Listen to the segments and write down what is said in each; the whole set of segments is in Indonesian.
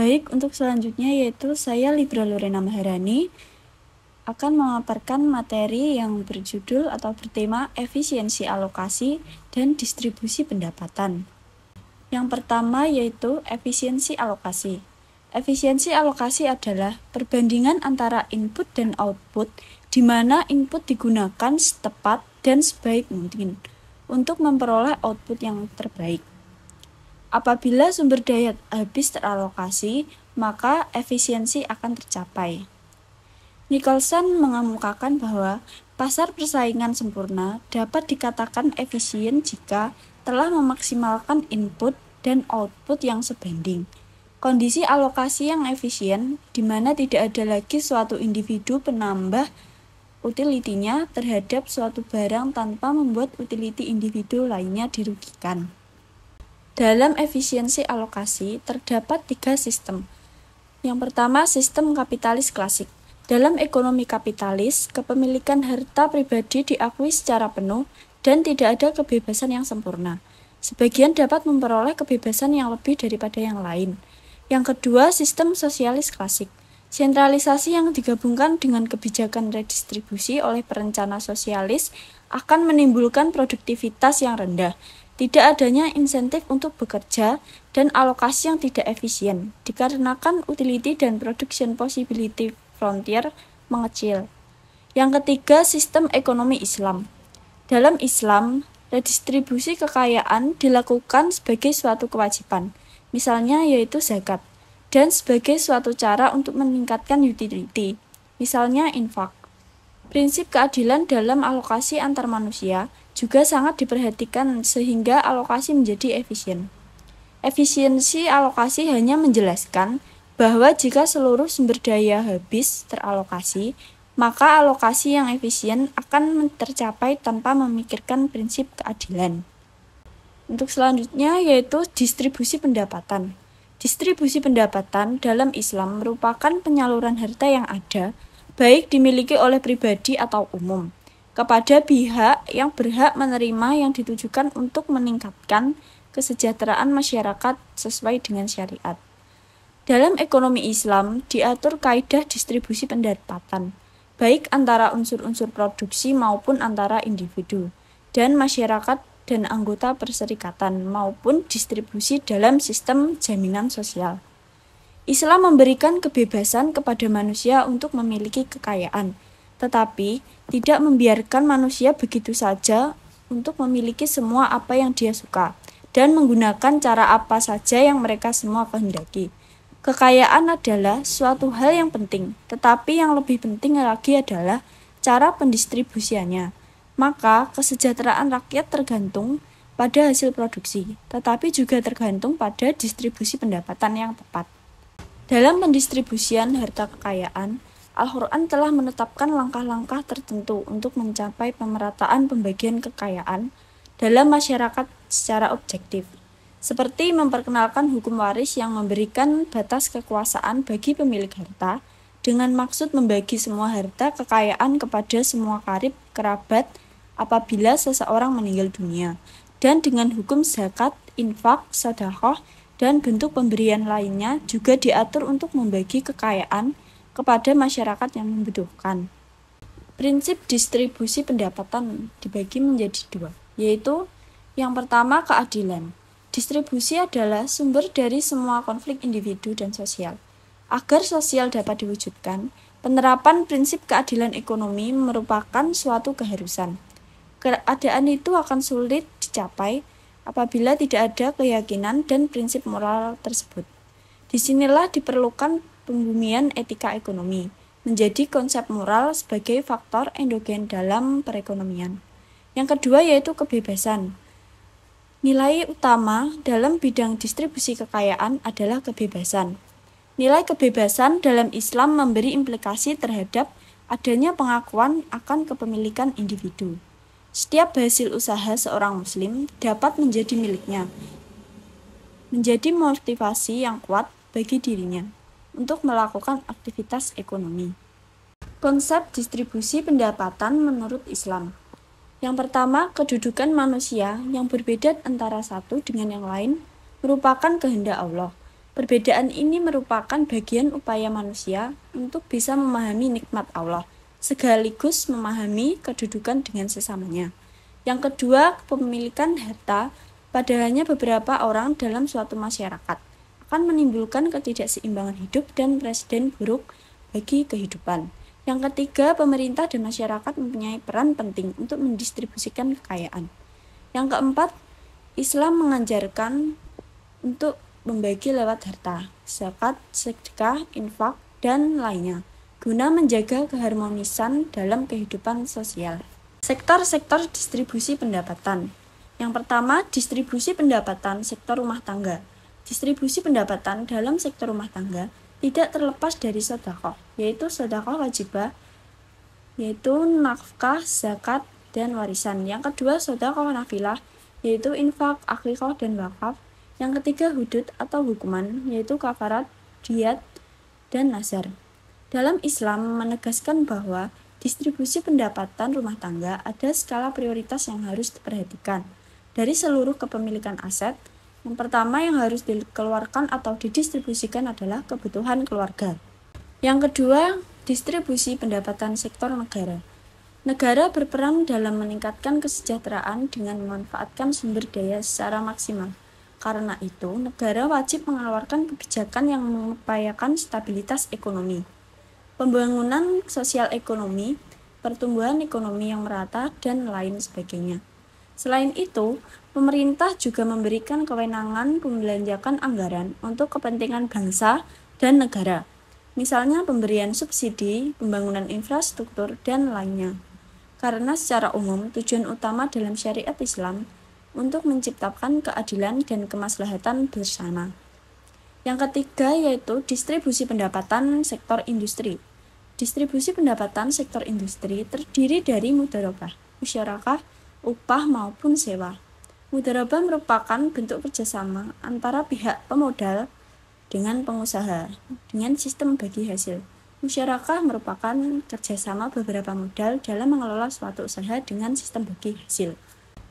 Baik, untuk selanjutnya yaitu saya Libra Lorena Maharani akan memaparkan materi yang berjudul atau bertema efisiensi alokasi dan distribusi pendapatan. Yang pertama yaitu efisiensi alokasi. Efisiensi alokasi adalah perbandingan antara input dan output di mana input digunakan tepat dan sebaik mungkin untuk memperoleh output yang terbaik. Apabila sumber daya habis teralokasi, maka efisiensi akan tercapai. Nicholson mengemukakan bahwa pasar persaingan sempurna dapat dikatakan efisien jika telah memaksimalkan input dan output yang sebanding. Kondisi alokasi yang efisien, di mana tidak ada lagi suatu individu penambah utilitinya terhadap suatu barang tanpa membuat utility individu lainnya dirugikan. Dalam efisiensi alokasi terdapat 3 sistem. Yang pertama, sistem kapitalis klasik. Dalam ekonomi kapitalis, kepemilikan harta pribadi diakui secara penuh dan tidak ada kebebasan yang sempurna. Sebagian dapat memperoleh kebebasan yang lebih daripada yang lain. Yang kedua, sistem sosialis klasik. Sentralisasi yang digabungkan dengan kebijakan redistribusi oleh perencana sosialis akan menimbulkan produktivitas yang rendah, tidak adanya insentif untuk bekerja, dan alokasi yang tidak efisien, dikarenakan utility dan production possibility frontier mengecil. Yang ketiga, sistem ekonomi Islam. Dalam Islam, redistribusi kekayaan dilakukan sebagai suatu kewajiban, misalnya yaitu zakat, dan sebagai suatu cara untuk meningkatkan utility, misalnya infak. Prinsip keadilan dalam alokasi antar manusia juga sangat diperhatikan sehingga alokasi menjadi efisien. Efisiensi alokasi hanya menjelaskan bahwa jika seluruh sumber daya habis teralokasi, maka alokasi yang efisien akan tercapai tanpa memikirkan prinsip keadilan. Untuk selanjutnya yaitu distribusi pendapatan. Distribusi pendapatan dalam Islam merupakan penyaluran harta yang ada, baik dimiliki oleh pribadi atau umum, kepada pihak yang berhak menerima yang ditujukan untuk meningkatkan kesejahteraan masyarakat sesuai dengan syariat. Dalam ekonomi Islam diatur kaidah distribusi pendapatan, baik antara unsur-unsur produksi maupun antara individu dan masyarakat dan anggota perserikatan maupun distribusi dalam sistem jaminan sosial. Islam memberikan kebebasan kepada manusia untuk memiliki kekayaan, tetapi tidak membiarkan manusia begitu saja untuk memiliki semua apa yang dia suka dan menggunakan cara apa saja yang mereka semua kehendaki. Kekayaan adalah suatu hal yang penting, tetapi yang lebih penting lagi adalah cara pendistribusiannya. Maka kesejahteraan rakyat tergantung pada hasil produksi, tetapi juga tergantung pada distribusi pendapatan yang tepat. Dalam pendistribusian harta kekayaan, Al-Quran telah menetapkan langkah-langkah tertentu untuk mencapai pemerataan pembagian kekayaan dalam masyarakat secara objektif, seperti memperkenalkan hukum waris yang memberikan batas kekuasaan bagi pemilik harta, dengan maksud membagi semua harta kekayaan kepada semua karib kerabat apabila seseorang meninggal dunia, dan dengan hukum zakat, infak, sedekah, dan bentuk pemberian lainnya juga diatur untuk membagi kekayaan kepada masyarakat yang membutuhkan. Prinsip distribusi pendapatan dibagi menjadi 2, yaitu yang pertama keadilan. Distribusi adalah sumber dari semua konflik individu dan sosial. Agar sosial dapat diwujudkan, penerapan prinsip keadilan ekonomi merupakan suatu keharusan. Keadaan itu akan sulit dicapai apabila tidak ada keyakinan dan prinsip moral tersebut. Disinilah diperlukan pembumian etika ekonomi, menjadi konsep moral sebagai faktor endogen dalam perekonomian. Yang kedua yaitu kebebasan. Nilai utama dalam bidang distribusi kekayaan adalah kebebasan. Nilai kebebasan dalam Islam memberi implikasi terhadap adanya pengakuan akan kepemilikan individu. Setiap hasil usaha seorang muslim dapat menjadi miliknya, menjadi motivasi yang kuat bagi dirinya untuk melakukan aktivitas ekonomi. Konsep distribusi pendapatan menurut Islam. Yang pertama, kedudukan manusia yang berbeda antara satu dengan yang lain merupakan kehendak Allah. Perbedaan ini merupakan bagian upaya manusia untuk bisa memahami nikmat Allah, sekaligus memahami kedudukan dengan sesamanya. Yang kedua, kepemilikan harta pada hanya beberapa orang dalam suatu masyarakat akan menimbulkan ketidakseimbangan hidup dan presiden buruk bagi kehidupan. Yang ketiga, pemerintah dan masyarakat mempunyai peran penting untuk mendistribusikan kekayaan. Yang keempat, Islam mengajarkan untuk membagi lewat harta, zakat, sedekah, infak, dan lainnya, guna menjaga keharmonisan dalam kehidupan sosial. Sektor-sektor distribusi pendapatan. Yang pertama, distribusi pendapatan sektor rumah tangga. Distribusi pendapatan dalam sektor rumah tangga tidak terlepas dari sedekah, yaitu sedekah wajibah, yaitu nafkah, zakat, dan warisan. Yang kedua, sedekah nafilah, yaitu infak, akikah, dan wakaf. Yang ketiga, hudud atau hukuman, yaitu kafarat, diat, dan nazar. Dalam Islam menegaskan bahwa distribusi pendapatan rumah tangga ada skala prioritas yang harus diperhatikan. Dari seluruh kepemilikan aset, yang pertama yang harus dikeluarkan atau didistribusikan adalah kebutuhan keluarga. Yang kedua, distribusi pendapatan sektor negara. Negara berperan dalam meningkatkan kesejahteraan dengan memanfaatkan sumber daya secara maksimal. Karena itu, negara wajib mengeluarkan kebijakan yang mengupayakan stabilitas ekonomi, pembangunan sosial ekonomi, pertumbuhan ekonomi yang merata, dan lain sebagainya. Selain itu, pemerintah juga memberikan kewenangan membelanjakan anggaran untuk kepentingan bangsa dan negara. Misalnya pemberian subsidi, pembangunan infrastruktur, dan lainnya. Karena secara umum tujuan utama dalam syariat Islam untuk menciptakan keadilan dan kemaslahatan bersama. Yang ketiga yaitu distribusi pendapatan sektor industri. Distribusi pendapatan sektor industri terdiri dari mudharabah, musyarakah, upah maupun sewa. Mudharabah merupakan bentuk kerjasama antara pihak pemodal dengan pengusaha dengan sistem bagi hasil. Musyarakah merupakan kerjasama beberapa modal dalam mengelola suatu usaha dengan sistem bagi hasil.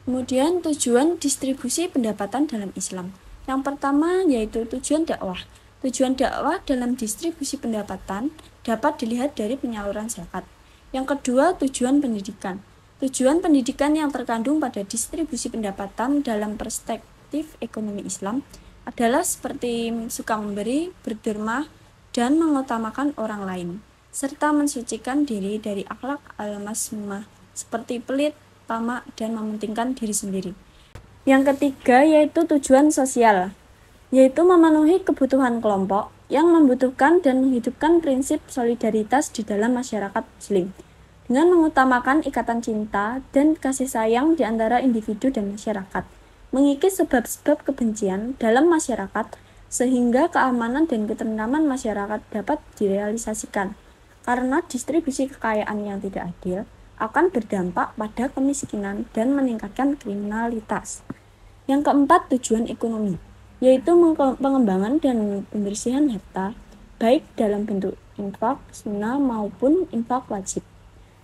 Kemudian tujuan distribusi pendapatan dalam Islam. Yang pertama yaitu tujuan dakwah. Tujuan dakwah dalam distribusi pendapatan dapat dilihat dari penyaluran zakat. Yang kedua, tujuan pendidikan. Tujuan pendidikan yang terkandung pada distribusi pendapatan dalam perspektif ekonomi Islam adalah seperti suka memberi, berderma, dan mengutamakan orang lain, serta mensucikan diri dari akhlak al-masmumah seperti pelit, tamak, dan mementingkan diri sendiri. Yang ketiga yaitu tujuan sosial, yaitu memenuhi kebutuhan kelompok yang membutuhkan dan menghidupkan prinsip solidaritas di dalam masyarakat Muslim, dengan mengutamakan ikatan cinta dan kasih sayang di antara individu dan masyarakat, mengikis sebab-sebab kebencian dalam masyarakat sehingga keamanan dan ketentraman masyarakat dapat direalisasikan. Karena distribusi kekayaan yang tidak adil akan berdampak pada kemiskinan dan meningkatkan kriminalitas. Yang keempat, tujuan ekonomi, yaitu pengembangan dan pembersihan harta, baik dalam bentuk infak sunnah maupun infak wajib.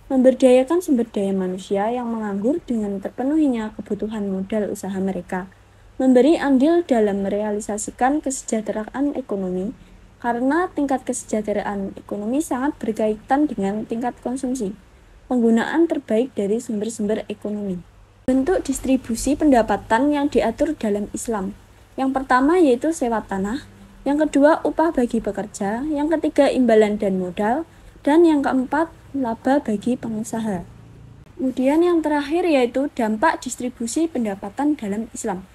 Memberdayakan sumber daya manusia yang menganggur dengan terpenuhinya kebutuhan modal usaha mereka. Memberi andil dalam merealisasikan kesejahteraan ekonomi, karena tingkat kesejahteraan ekonomi sangat berkaitan dengan tingkat konsumsi. Penggunaan terbaik dari sumber-sumber ekonomi. Bentuk distribusi pendapatan yang diatur dalam Islam. Yang pertama yaitu sewa tanah, yang kedua upah bagi pekerja, yang ketiga imbalan dan modal, dan yang keempat laba bagi pengusaha. Kemudian yang terakhir yaitu dampak distribusi pendapatan dalam Islam.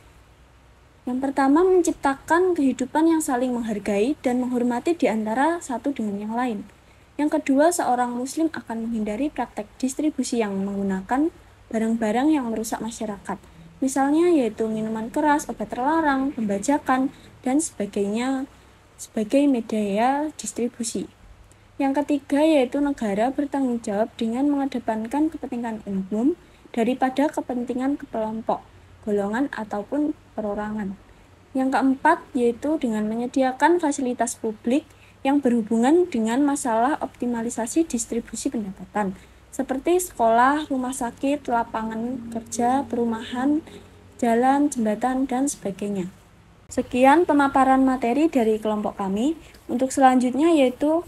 Yang pertama menciptakan kehidupan yang saling menghargai dan menghormati di antara satu dengan yang lain. Yang kedua, seorang muslim akan menghindari praktek distribusi yang menggunakan barang-barang yang merusak masyarakat. Misalnya yaitu minuman keras, obat terlarang, pembajakan, dan sebagainya sebagai media distribusi. Yang ketiga yaitu negara bertanggung jawab dengan mengedepankan kepentingan umum daripada kepentingan kelompok, golongan, ataupun perorangan. Yang keempat yaitu dengan menyediakan fasilitas publik yang berhubungan dengan masalah optimalisasi distribusi pendapatan, seperti sekolah, rumah sakit, lapangan kerja, perumahan, jalan, jembatan, dan sebagainya. Sekian pemaparan materi dari kelompok kami. Untuk selanjutnya yaitu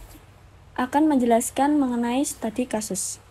akan menjelaskan mengenai studi kasus.